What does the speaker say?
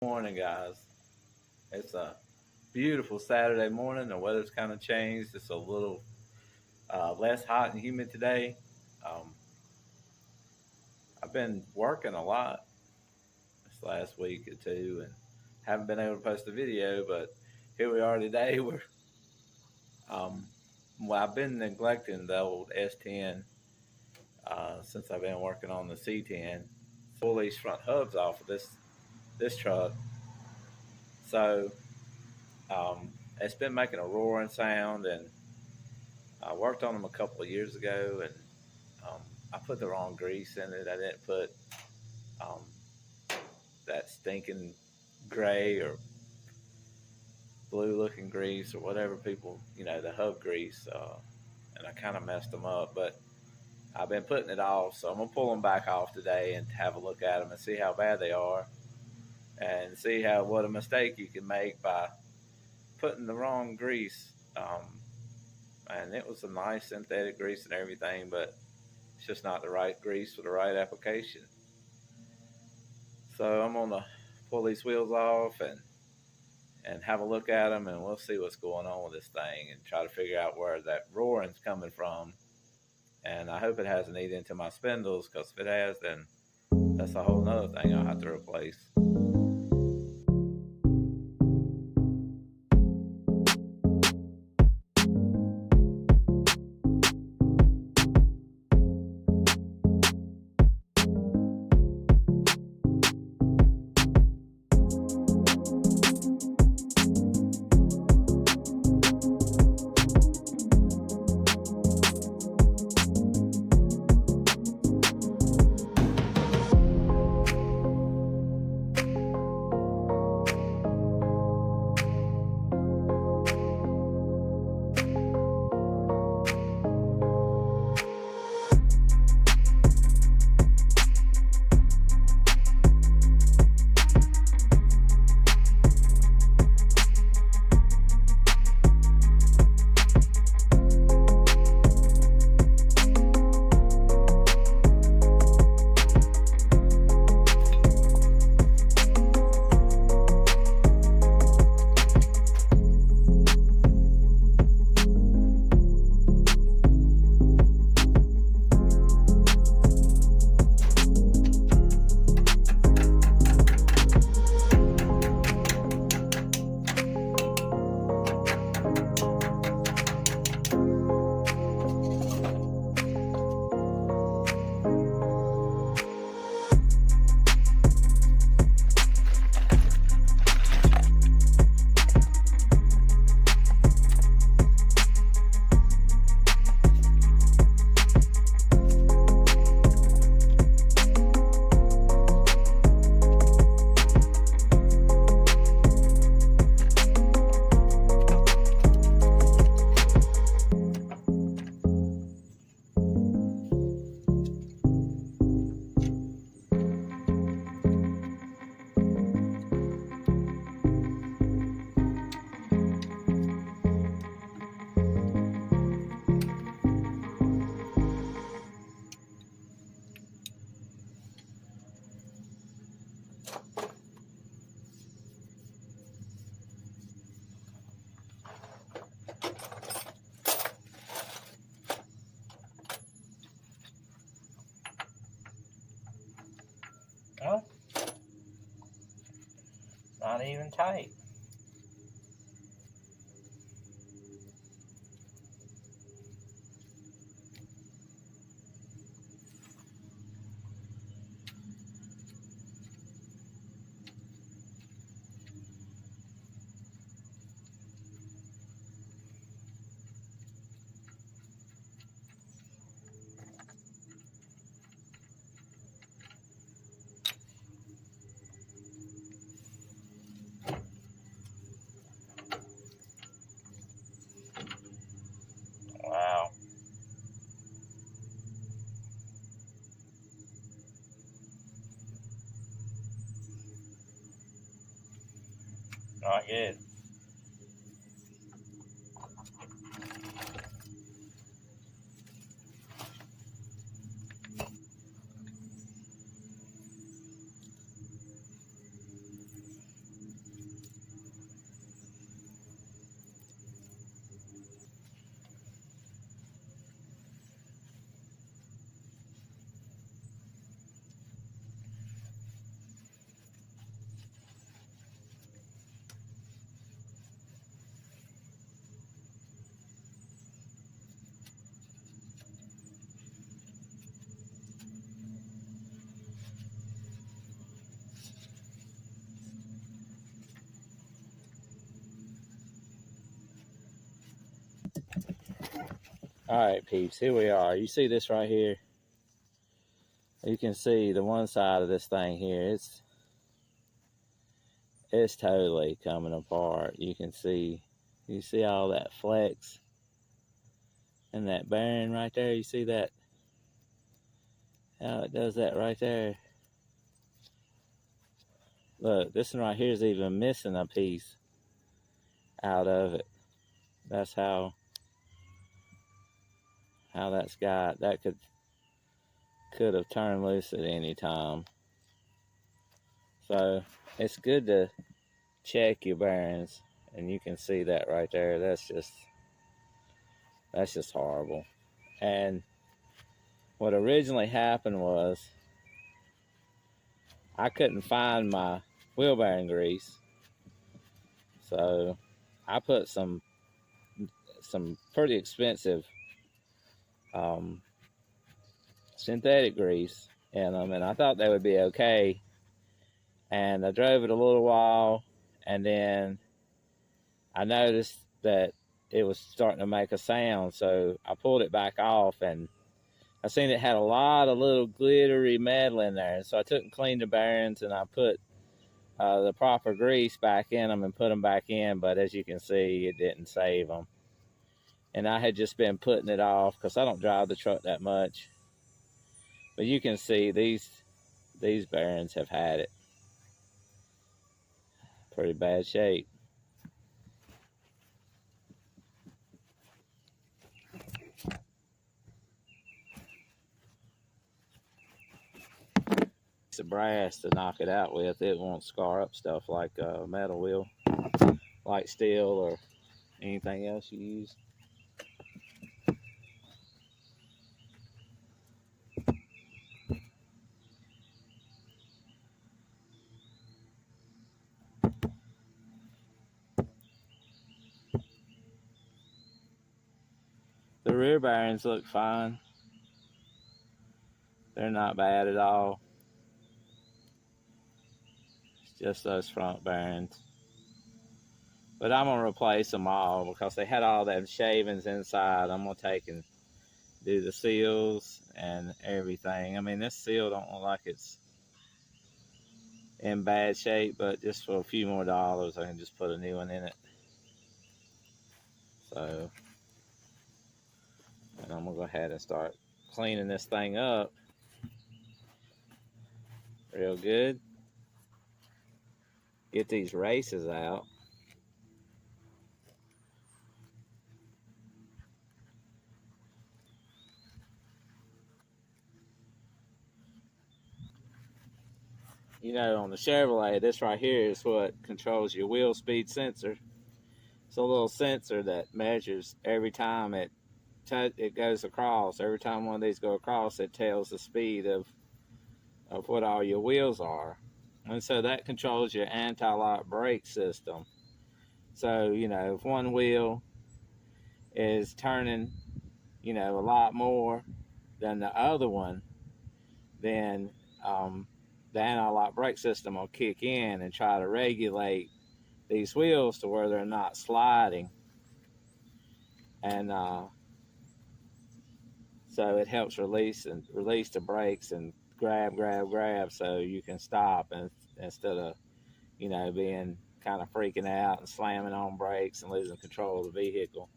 Morning, guys. It's a beautiful Saturday morning. The weather's kind of changed. It's a little less hot and humid today. Um, I've been working a lot this last week or two and haven't been able to post a video, but here we are today. Um, I've been neglecting the old S10 since I've been working on the C10. Pull these front hubs off of this truck, so it's been making a roaring sound, and I worked on them a couple of years ago, and um, I put the wrong grease in it. I didn't put um, that stinking gray or blue looking grease or whatever people, the hub grease, and I kind of messed them up. But I've been putting it off, so I'm gonna pull them back off today and have a look at them and see how bad they are, and see how what a mistake you can make by putting the wrong grease. And it was a nice synthetic grease and everything, but it's just not the right grease for the right application. So I'm gonna pull these wheels off and have a look at them, and we'll see what's going on with this thing and try to figure out where that roaring's coming from. And I hope it hasn't eaten into my spindles, because if it has, then that's a whole nother thing I'll have to replace. Oh, not even tight. Wow. Not good. All right, peeps, here we are. You see this right here? You can see the one side of this thing here. It's totally coming apart. You see all that flex and that bearing right there. You see that? How it does that right there. Look, this one right here is even missing a piece out of it. That's how that's got. That could have turned loose at any time. So it's good to check your bearings, and you can see that right there. That's just horrible. And what originally happened was I couldn't find my wheel bearing grease, so I put some pretty expensive synthetic grease in them, and I thought they would be okay. And I drove it a little while, and then I noticed that it was starting to make a sound, so I pulled it back off, and I seen it had a lot of little glittery metal in there. So I took and cleaned the bearings, and I put the proper grease back in them and put them back in, but as you can see, it didn't save them. And I had just been putting it off because I don't drive the truck that much. But you can see these bearings have had it. Pretty bad shape. Piece of brass to knock it out with. It won't scar up stuff like a metal will, like steel or anything else you use. The rear bearings look fine. They're not bad at all. It's just those front bearings. But I'm going to replace them all because they had all them shavings inside. I'm going to take and do the seals and everything. I mean, this seal don't look like it's in bad shape, but just for a few more dollars, I can just put a new one in it. So, and I'm going to go ahead and start cleaning this thing up real good. Get these races out. You know, on the Chevrolet, this right here is what controls your wheel speed sensor. It's a little sensor that measures every time it goes across. Every time one of these go across, it tells the speed of what all your wheels are. And so that controls your anti-lock brake system. So, you know, if one wheel is turning, you know, a lot more than the other one, then the anti-lock brake system will kick in and try to regulate these wheels to where they're not sliding. And so it helps release the brakes and grab so you can stop, and instead of, you know, being kind of freaking out and slamming on brakes and losing control of the vehicle.